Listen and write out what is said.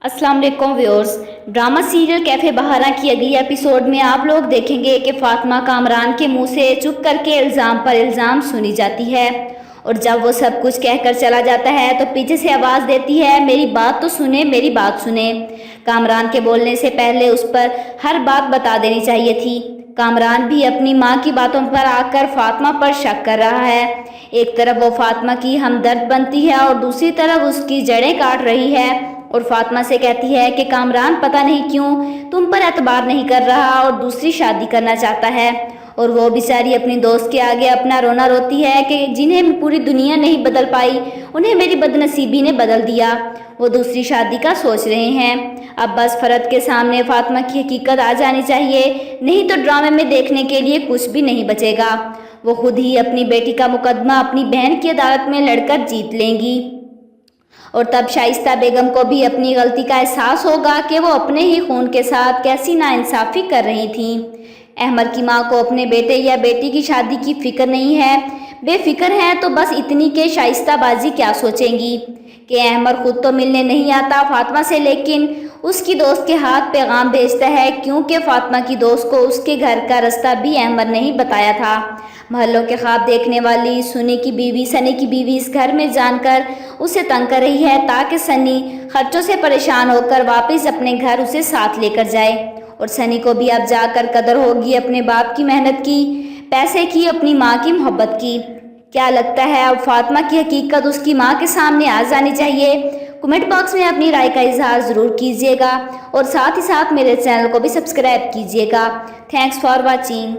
अस्सलाम वालेकुम viewers. Drama serial cafe बहारा की अगली एपिसोड में आप लोग देखेंगे कि फातिमा कामरान के मुंह से चुप करके इल्ज़ाम पर इल्ज़ाम सुनी जाती है और जब वो सब कुछ कहकर चला जाता है तो पीछे से आवाज़ देती है, मेरी बात तो सुने, मेरी बात सुने। कामरान के बोलने से पहले उस पर हर बात बता देनी चाहिए थी। कामरान भी अपनी माँ की बातों पर आकर फातिमा पर शक कर रहा है। एक तरफ वो फातिमा की हमदर्द बनती है और दूसरी तरफ उसकी जड़ें काट रही है और फातिमा से कहती है कि कामरान पता नहीं क्यों तुम पर एतबार नहीं कर रहा और दूसरी शादी करना चाहता है। और वो बेचारी अपनी दोस्त के आगे अपना रोना रोती है कि जिन्हें पूरी दुनिया नहीं बदल पाई उन्हें मेरी बदनसीबी ने बदल दिया। वो दूसरी शादी का सोच रहे हैं। अब बस फरद के सामने फातिमा की हकीकत आ जानी चाहिए, नहीं तो ड्रामे में देखने के लिए कुछ भी नहीं बचेगा। वो खुद ही अपनी बेटी का मुकदमा अपनी बहन की अदालत में लड़कर जीत लेंगी और तब शाइस्ता बेगम को भी अपनी गलती का एहसास होगा कि वो अपने ही खून के साथ कैसी नाइंसाफ़ी कर रही थी। अहमद की माँ को अपने बेटे या बेटी की शादी की फ़िक्र नहीं है, बेफिक्र है तो बस इतनी के शाइस्ता बाजी क्या सोचेंगी कि अहमद खुद तो मिलने नहीं आता फातिमा से, लेकिन उसकी दोस्त के हाथ पैगाम भेजता है क्योंकि फातिमा की दोस्त को उसके घर का रास्ता भी अहमद ने ही बताया था। महलों के ख्वाब देखने वाली सनी की बीवी इस घर में जानकर उसे तंग कर रही है ताकि सनी खर्चों से परेशान होकर वापस अपने घर उसे साथ लेकर जाए। और सनी को भी अब जाकर कदर होगी अपने बाप की मेहनत की, पैसे की, अपनी माँ की मोहब्बत की। क्या लगता है अब फातिमा की हकीकत उसकी माँ के सामने आ जानी चाहिए? कमेंट बॉक्स में अपनी राय का इजहार ज़रूर कीजिएगा और साथ ही साथ मेरे चैनल को भी सब्सक्राइब कीजिएगा। Thanks for watching.